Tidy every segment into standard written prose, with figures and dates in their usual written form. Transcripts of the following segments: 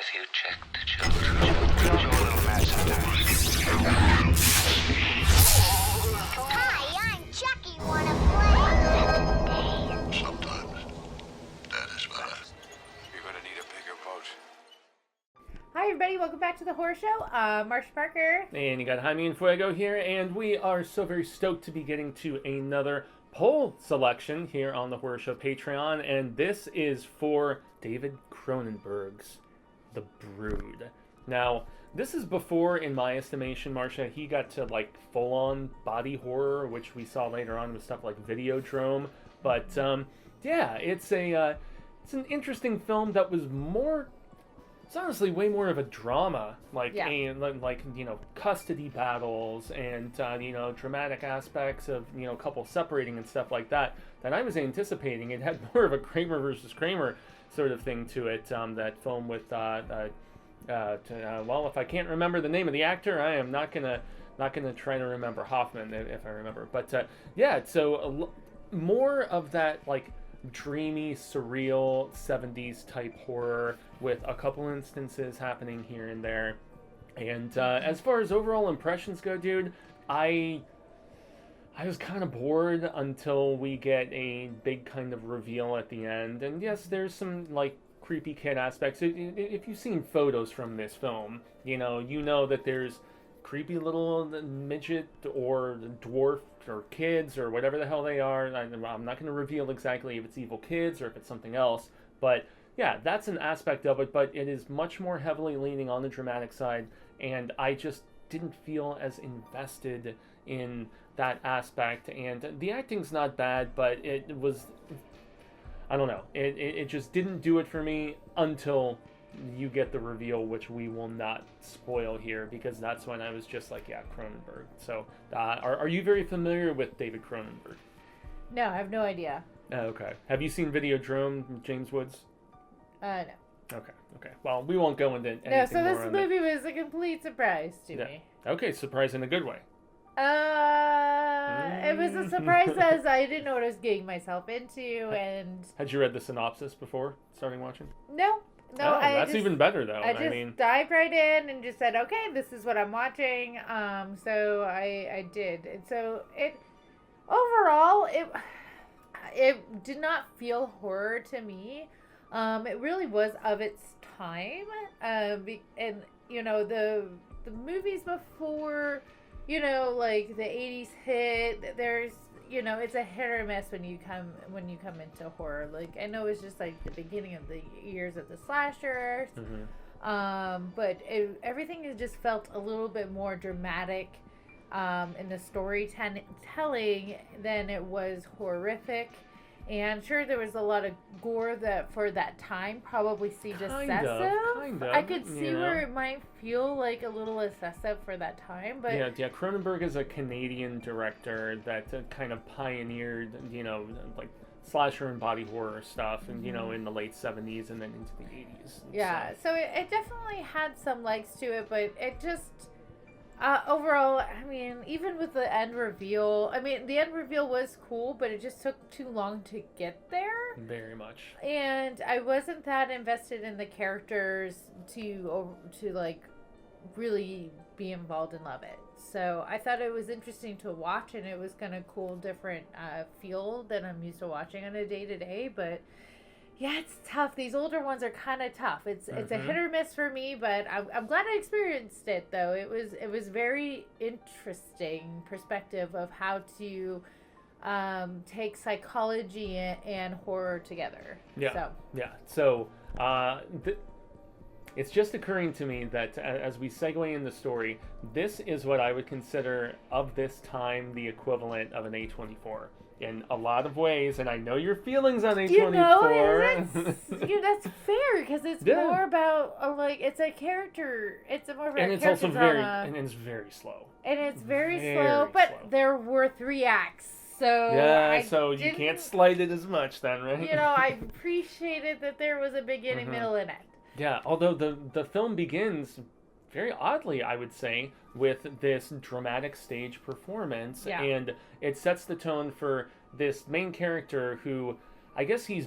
Have you checked the children? Use your little match sometimes. Hi, I'm Chucky. Wanna play? Sometimes that is better. You're gonna need a bigger boat. Hi everybody, welcome back to the Horror Show. Marcia Parker. And you got Jaime and Fuego here, and we are so very stoked to be getting to another poll selection here on the Horror Show Patreon, and this is for David Cronenberg's The Brood. Now, this is before, in my estimation, Marcia, he got to like full-on body horror, which we saw later on with stuff like Videodrome. But yeah, it's an interesting film that was more. It's honestly way more of a drama, like custody battles and dramatic aspects of couples separating and stuff like that I was anticipating. It had more of a Kramer versus Kramer sort of thing to it. That film with well, if I can't remember the name of the actor, I am not gonna try to remember Hoffman if I remember. But yeah, so more of that like dreamy, surreal 70s type horror with a couple instances happening here and there. And as far as overall impressions go, dude, I was kind of bored until we get a big kind of reveal at the end. And yes, there's some like creepy kid aspects. If you've seen photos from this film, you know that there's creepy little midget or dwarf or kids or whatever the hell they are. I'm not going to reveal exactly if it's evil kids or if it's something else, but yeah, that's an aspect of it, but it is much more heavily leaning on the dramatic side, and I just didn't feel as invested in that aspect. And the acting's not bad, but it was, I don't know, it just didn't do it for me until you get the reveal, which we will not spoil here, because that's when I was just like, yeah, Cronenberg. So are you very familiar with David Cronenberg? No, I have no idea. Okay. Have you seen Videodrome, James Woods? No. Okay. Well, we won't go into anything No, so more this on movie was a complete surprise to me. Okay, surprise in a good way. It was a surprise as I didn't know what I was getting myself into, and... Had you read the synopsis before starting watching? No, that's even better, though. I just dived right in and just said, okay, this is what I'm watching. So I did. And so overall, it did not feel horror to me. It really was of its time. And, the movies before, like the 80s hit, there's, it's a hit or miss when you come into horror. Like, I know it's just like the beginning of the years of the slashers, but everything has just felt a little bit more dramatic in the storytelling than it was horrific. And sure, there was a lot of gore that for that time probably seemed excessive. Kind of. I could see where it might feel like a little excessive for that time, but yeah. Cronenberg is a Canadian director that kind of pioneered, like slasher and body horror stuff, and in the late 70s and then into the 80s. Yeah, so it definitely had some legs to it, but it just. Overall, I mean, even with the end reveal, the end reveal was cool, but it just took too long to get there. Very much. And I wasn't that invested in the characters to like really be involved and love it. So I thought it was interesting to watch, and it was kind of cool, different feel than I'm used to watching on a day-to-day, but yeah, it's tough. These older ones are kind of tough. It's a hit or miss for me, but I'm glad I experienced it, though. It was very interesting perspective of how to take psychology and horror together. Yeah. So it's just occurring to me that as we segue in the story, this is what I would consider of this time the equivalent of an A24. In a lot of ways, and I know your feelings on A24. That's fair, because it's more about it's a character. It's more about and character drama. And it's very slow. And it's very slow, but there were 3 acts, so you can't slight it as much then, right? I appreciated that there was a beginning, middle, and end. Yeah, although the film begins very oddly, I would say, with this dramatic stage performance. Yeah. And it sets the tone for this main character who, I guess he's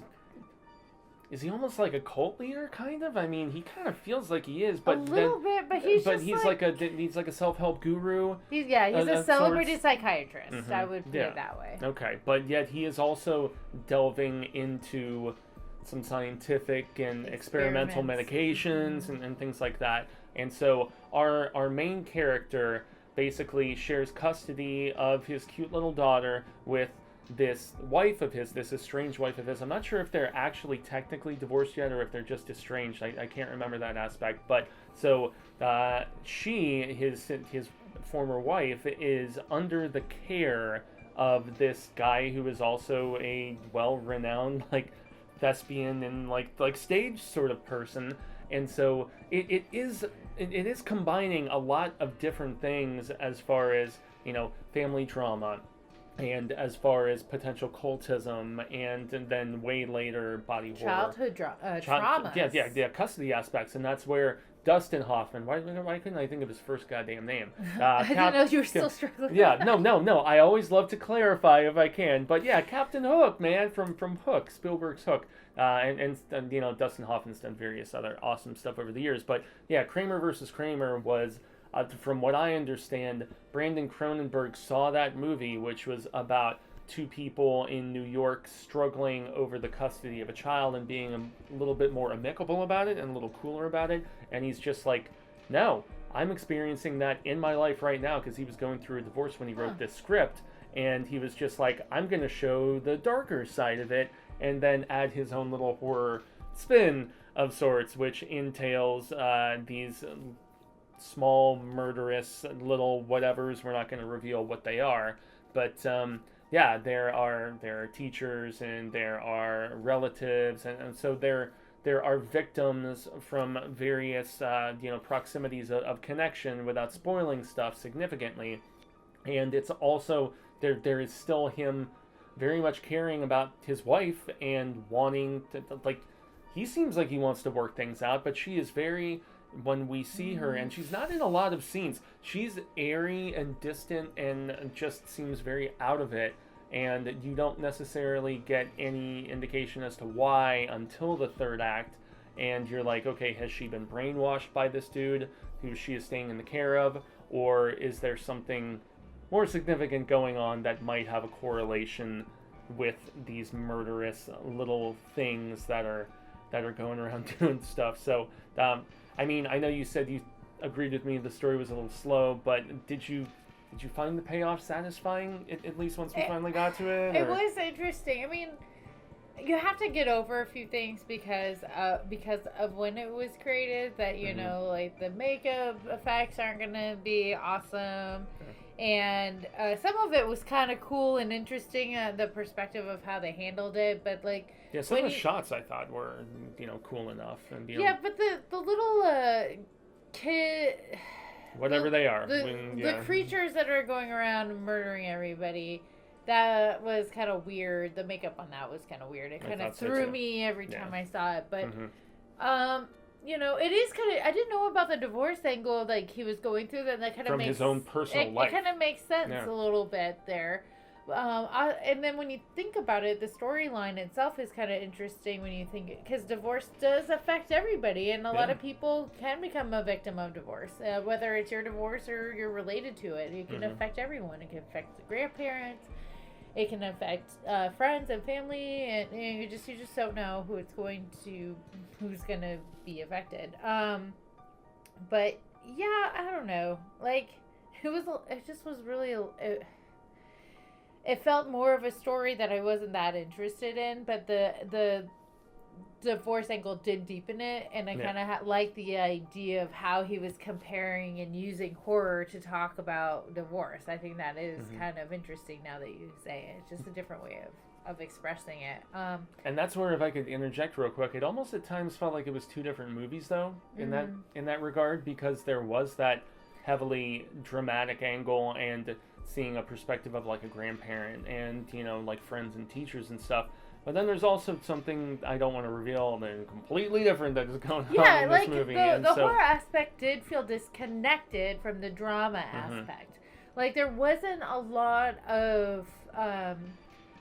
is he almost like a cult leader, kind of? I mean, he kind of feels like he is, A but little bit, but he's just he's like a self-help guru. He's a celebrated sorts. psychiatrist. I would put it that way. Okay, but yet he is also delving into some scientific and experimental medications and things like that. And so our main character basically shares custody of his cute little daughter with this wife of his, this estranged wife of his. I'm not sure if they're actually technically divorced yet or if they're just estranged. I can't remember that aspect. But so his former wife, is under the care of this guy who is also a well-renowned like thespian and like stage sort of person. And so it is combining a lot of different things as far as, you know, family drama, and as far as potential cultism, and then way later body horror. Childhood trauma. Yeah, custody aspects. And that's where Dustin Hoffman, why couldn't I think of his first goddamn name? I didn't know you were still struggling. Yeah, no. I always love to clarify if I can. But yeah, Captain Hook, man, from Hook, Spielberg's Hook. And you know, Dustin Hoffman's done various other awesome stuff over the years. But yeah, Kramer versus Kramer was, from what I understand, Brandon Cronenberg saw that movie, which was about two people in New York struggling over the custody of a child and being a little bit more amicable about it and a little cooler about it. And he's just like, no, I'm experiencing that in my life right now, because he was going through a divorce when he wrote this script. And he was just like, I'm going to show the darker side of it and then add his own little horror spin of sorts, which entails these small murderous little whatevers. We're not going to reveal what they are, but yeah, there are teachers and there are relatives, and so there are victims from various proximities of connection without spoiling stuff significantly. And it's also there is still him very much caring about his wife and wanting to, like, he seems like he wants to work things out, but she is very, when we see her, and she's not in a lot of scenes, she's airy and distant and just seems very out of it, and you don't necessarily get any indication as to why until the third act. And you're like, okay, has she been brainwashed by this dude who she is staying in the care of, or is there something more significant going on that might have a correlation with these murderous little things that are going around doing stuff? So I mean, I know you said you agreed with me the story was a little slow, but did you find the payoff satisfying, at least once we finally got to it? It was interesting. I mean, you have to get over a few things because of when it was created, that you know, like the makeup effects aren't gonna be awesome. And some of it was kind of cool and interesting, the perspective of how they handled it. But like, yeah, some of the shots I thought were, you know, cool enough. And but the little kid, whatever they are, the creatures that are going around murdering everybody, that was kind of weird. The makeup on that was kind of weird. It kind of threw me every time I saw it. But you know, it is kind of, I didn't know about the divorce angle, like he was going through that kind of from makes his own personal life. It kind of makes sense a little bit there. And then when you think about it, the storyline itself is kind of interesting when you think, because divorce does affect everybody, and a lot of people can become a victim of divorce, whether it's your divorce or you're related to it. It can affect everyone. It can affect the grandparents. It can affect friends and family, and you just don't know who's gonna be affected. But yeah, I don't know. Like, it just was really. It felt more of a story that I wasn't that interested in, but the divorce angle did deepen it, and I kind of liked the idea of how he was comparing and using horror to talk about divorce. I think that is kind of interesting now that you say it. It's just a different way of expressing it. And that's where, if I could interject real quick, it almost at times felt like it was two different movies, though, in that regard, because there was that heavily dramatic angle and seeing a perspective of like a grandparent and, you know, like friends and teachers and stuff. But then there's also something I don't want to reveal that is completely different that is going on in this movie. Yeah, the horror aspect did feel disconnected from the drama aspect. Like, there wasn't a lot of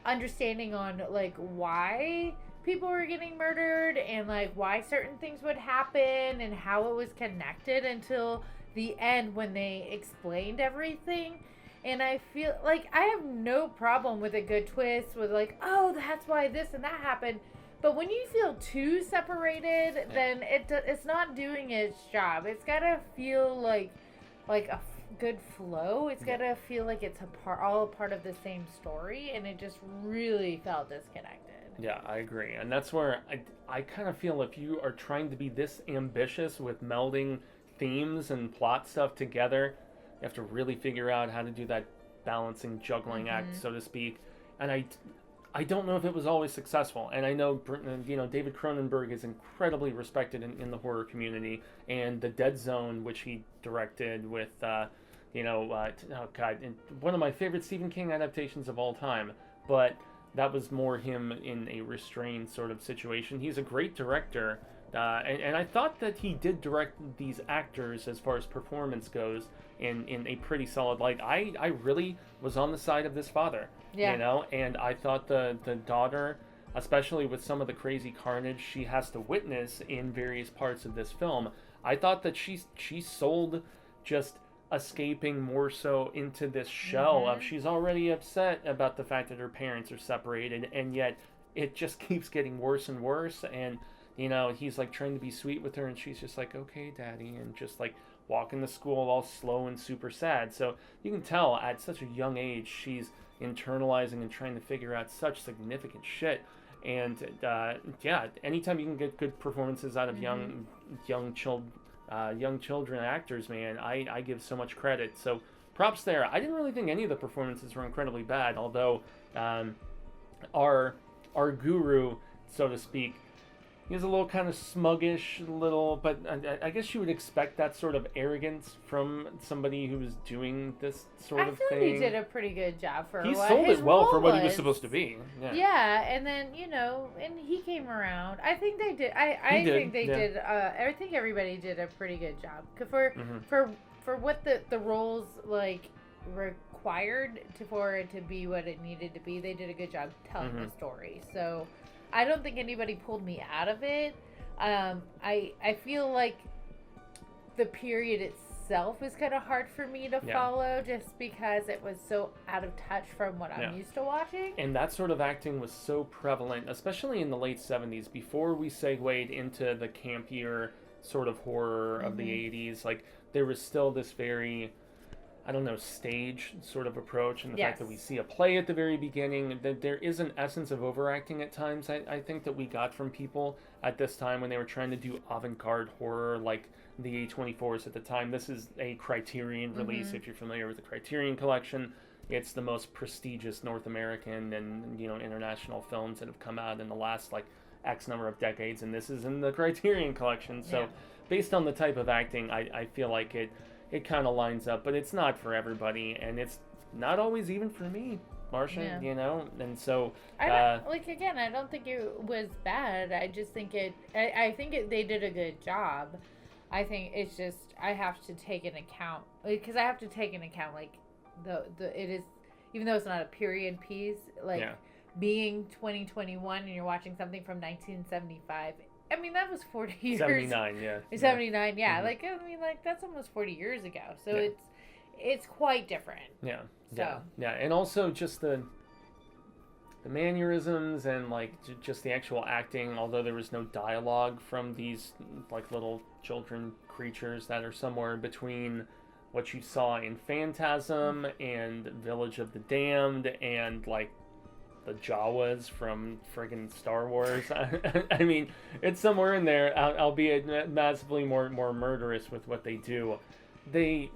understanding on, like, why people were getting murdered and like why certain things would happen and how it was connected until the end when they explained everything. And I feel like I have no problem with a good twist with like, oh, that's why this and that happened. But when you feel too separated, then it's not doing its job. It's gotta feel like a good flow. It's gotta feel like it's all a part of the same story, and it just really felt disconnected. Yeah, I agree. And that's where I kind of feel if you are trying to be this ambitious with melding themes and plot stuff together, you have to really figure out how to do that balancing, juggling act, so to speak. And I don't know if it was always successful. And I know, David Cronenberg is incredibly respected in the horror community. And The Dead Zone, which he directed with, one of my favorite Stephen King adaptations of all time. But that was more him in a restrained sort of situation. He's a great director. And I thought that he did direct these actors as far as performance goes in a pretty solid light. I really was on the side of this father, and I thought the daughter, especially with some of the crazy carnage she has to witness in various parts of this film, I thought that she sold just escaping more so into this shell of she's already upset about the fact that her parents are separated, and yet it just keeps getting worse and worse. And he's like trying to be sweet with her, and she's just like, okay, daddy, and just like walking to school all slow and super sad. So you can tell at such a young age she's internalizing and trying to figure out such significant shit. And anytime you can get good performances out of young children actors, man, I give so much credit. So props there. I didn't really think any of the performances were incredibly bad, although our guru, so to speak, he's a little kind of smuggish, but I guess you would expect that sort of arrogance from somebody who was doing this sort of thing. I feel he did a pretty good job for he what sold his it well role for what he was was. supposed to be. Yeah, and then and he came around. I think they did. I think they did. I think everybody did a pretty good job for what the roles like required for it to be what it needed to be. They did a good job telling the story. So I don't think anybody pulled me out of it. I feel like the period itself is kind of hard for me to follow just because it was so out of touch from what I'm used to watching. And that sort of acting was so prevalent, especially in the late 70s, before we segued into the campier sort of horror of the 80s. Like, there was still this very, stage sort of approach, and the fact that we see a play at the very beginning, that there is an essence of overacting at times, I think, that we got from people at this time when they were trying to do avant-garde horror, like the A24s at the time. This is a Criterion release, if you're familiar with the Criterion Collection. It's the most prestigious North American and, international films that have come out in the last, X number of decades, and this is in the Criterion Collection. So, based on the type of acting, I feel like it kind of lines up, but it's not for everybody, and it's not always even for me, Marcia, and so I don't think it was bad. I just think they did a good job. I think it's just I have to take into account it is, even though it's not a period piece, being 2021 and you're watching something from 1975. I mean, that was 40 years. 79, yeah. 79, yeah. That's almost 40 years ago. So it's quite different. Yeah. So. Yeah. And also just the mannerisms and, just the actual acting, although there was no dialogue from these, little children creatures that are somewhere in between what you saw in Phantasm and Village of the Damned and, the Jawas from friggin' Star Wars. I mean, it's somewhere in there, albeit massively more murderous with what they do. They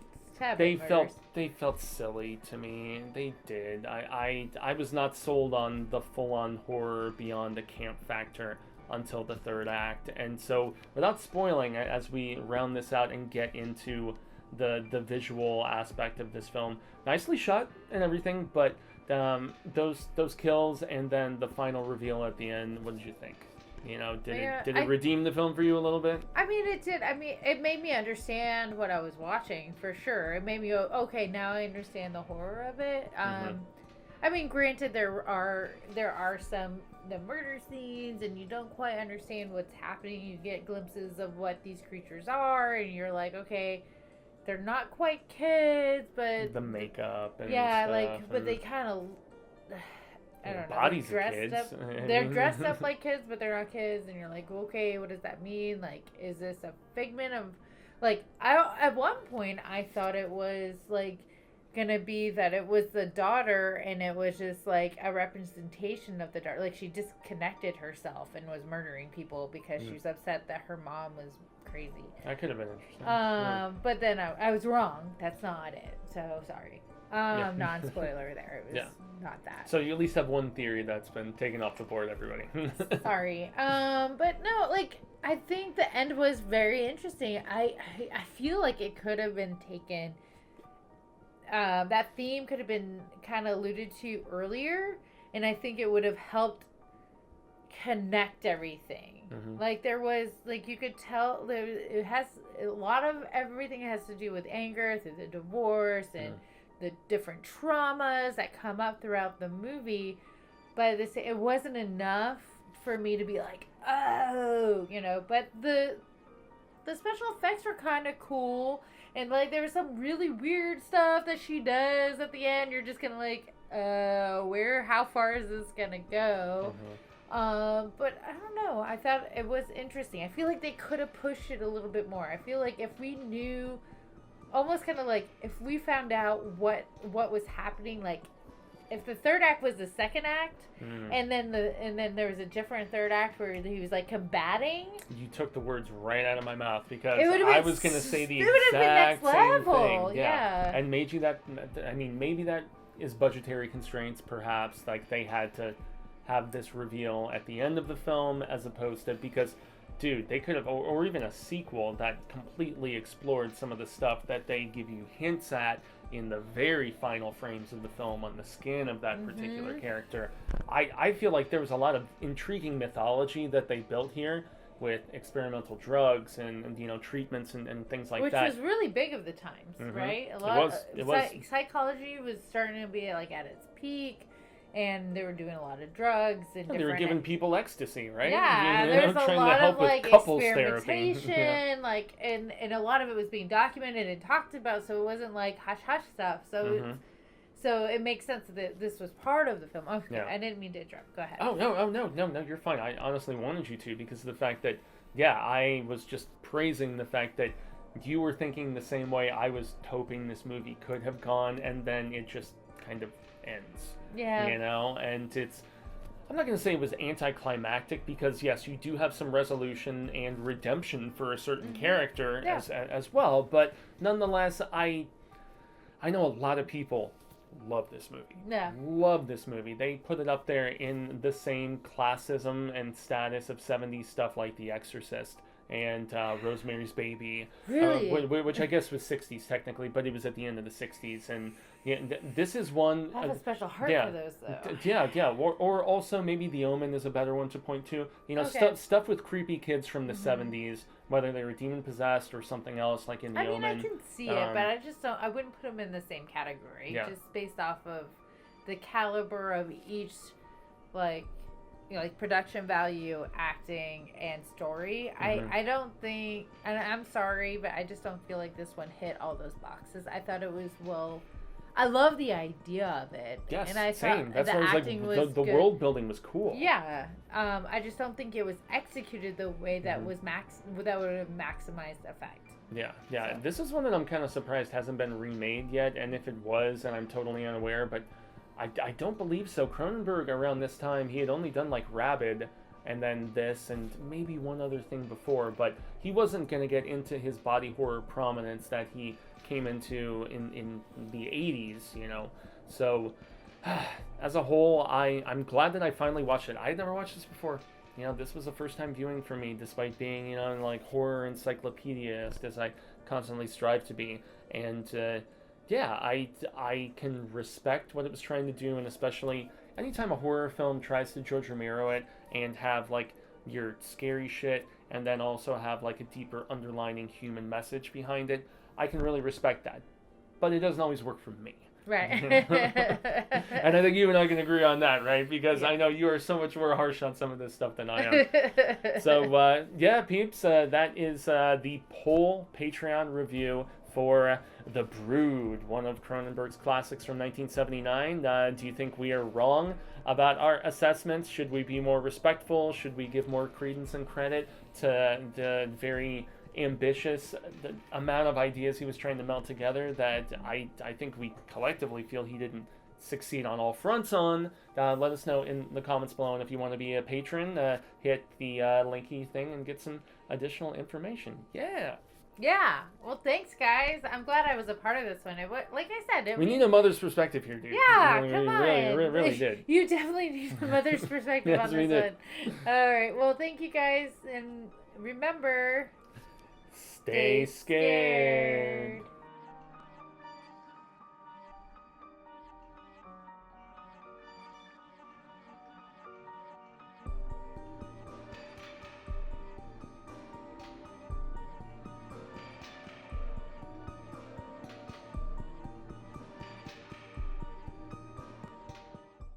felt silly to me. They did. I was not sold on the full-on horror beyond the camp factor until the third act. And so, without spoiling, as we round this out and get into the visual aspect of this film, nicely shot and everything, but those kills and then the final reveal at the end, what did you think? Did it redeem the film for you a little bit? I mean, it did. I mean, it made me understand what I was watching, for sure. It made me go, okay, now I understand the horror of it. I mean, granted, there are some the murder scenes, and you don't quite understand what's happening. You get glimpses of what these creatures are, and you're like, okay, they're not quite kids, but the makeup and yeah, stuff, like, but and they kind of, I don't know, bodies of they're kids. dressed up. They're dressed up like kids, but they're not kids, and you're like, okay, what does that mean? Like, is this a figment of, like, at one point I thought it was like gonna be that it was the daughter, and it was just like a representation of the daughter, like she disconnected herself and was murdering people because she was upset that her mom was crazy. That could have been interesting. But then I was wrong. That's not it. So sorry. Non-spoiler there. It was not that. So you at least have one theory that's been taken off the board, everybody. Sorry. But no, like, I think the end was very interesting. I feel like it could have been taken. That theme could have been kind of alluded to earlier, and I think it would have helped connect everything. Like, there was, like, you could tell it has a lot of everything has to do with anger through the divorce and the different traumas that come up throughout the movie, but it wasn't enough for me to be like, oh, you know. But the special effects were kind of cool, and like there was some really weird stuff that she does at the end. You're just kind of like, how far is this gonna go? But I don't know. I thought it was interesting. I feel like they could have pushed it a little bit more. I feel like if we knew, almost kind of like if we found out what was happening, like if the third act was the second act, and then there was a different third act where he was like combating. You took the words right out of my mouth, because I was going to say the it would have been exact next same level. thing. Yeah. And made you that. I mean, maybe that is budgetary constraints, perhaps. Like they had to have this reveal at the end of the film, as opposed to, because, dude, they could have, or even a sequel that completely explored some of the stuff that they give you hints at in the very final frames of the film on the skin of that particular character. I feel like there was a lot of intriguing mythology that they built here with experimental drugs and you know, treatments and things like that. Which was really big of the times, right? It was. Psychology was starting to be like at its peak. And they were doing a lot of drugs and they were giving people ecstasy, right? Yeah, you know, there's a trying lot to help of like with couples experimentation, therapy. like, and a lot of it was being documented and talked about, so it wasn't like hush hush stuff. So, so it makes sense that this was part of the film. Okay, I didn't mean to interrupt. Go ahead. Oh no, you're fine. I honestly wanted you to, because of the fact that, I was just praising the fact that you were thinking the same way I was hoping this movie could have gone, and then it just kind of ends. Yeah. You know, and I'm not going to say it was anticlimactic, because yes, you do have some resolution and redemption for a certain character as well, but nonetheless, I know a lot of people love this movie. Yeah. Love this movie. They put it up there in the same classism and status of 70s stuff like The Exorcist and Rosemary's Baby. Really? Which I guess was 60s technically, but it was at the end of the 60s. And this is one... I have a special heart for those, though. Yeah. Or also maybe The Omen is a better one to point to. You know, stuff with creepy kids from the 70s, whether they were demon-possessed or something else, like in The Omen. I can see it, but I just don't... I wouldn't put them in the same category, just based off of the caliber of each, like... You know, like production value, acting, and story. I don't think, and I'm sorry, but I just don't feel like this one hit all those boxes. I thought it was, I love the idea of it. Yes, and I same. thought That's the why I was acting like, was the good. world building was cool. Yeah. I just don't think it was executed the way that was that would have maximized effect. Yeah. So. This is one that I'm kind of surprised hasn't been remade yet, and if it was, and I'm totally unaware, but I don't believe so. Cronenberg, around this time, he had only done like Rabid, and then this, and maybe one other thing before, but he wasn't going to get into his body horror prominence that he came into in the 80s, you know. So, as a whole, I'm glad that I finally watched it. I had never watched this before. You know, this was a first-time viewing for me, despite being, you know, like horror encyclopedia as I constantly strive to be. And, I can respect what it was trying to do, and especially anytime a horror film tries to George Romero it and have, like, your scary shit and then also have, like, a deeper underlining human message behind it, I can really respect that. But it doesn't always work for me. Right. And I think you and I can agree on that, right? Because Yeah. I know you are so much more harsh on some of this stuff than I am. So, yeah, peeps, that is the poll Patreon review for The Brood, one of Cronenberg's classics from 1979. Do you think we are wrong about our assessments? Should we be more respectful? Should we give more credence and credit to the very ambitious the amount of ideas he was trying to melt together that I think we collectively feel he didn't succeed on all fronts on? Let us know in the comments below, and if you want to be a patron, hit the linky thing and get some additional information. Yeah. Yeah. Well, thanks, guys. I'm glad I was a part of this one. Like I said, We need a mother's perspective here, dude. Yeah, We come on. really did. You definitely need a mother's perspective Yes, on we this did. one. All right. Well, thank you guys, and remember, Stay scared.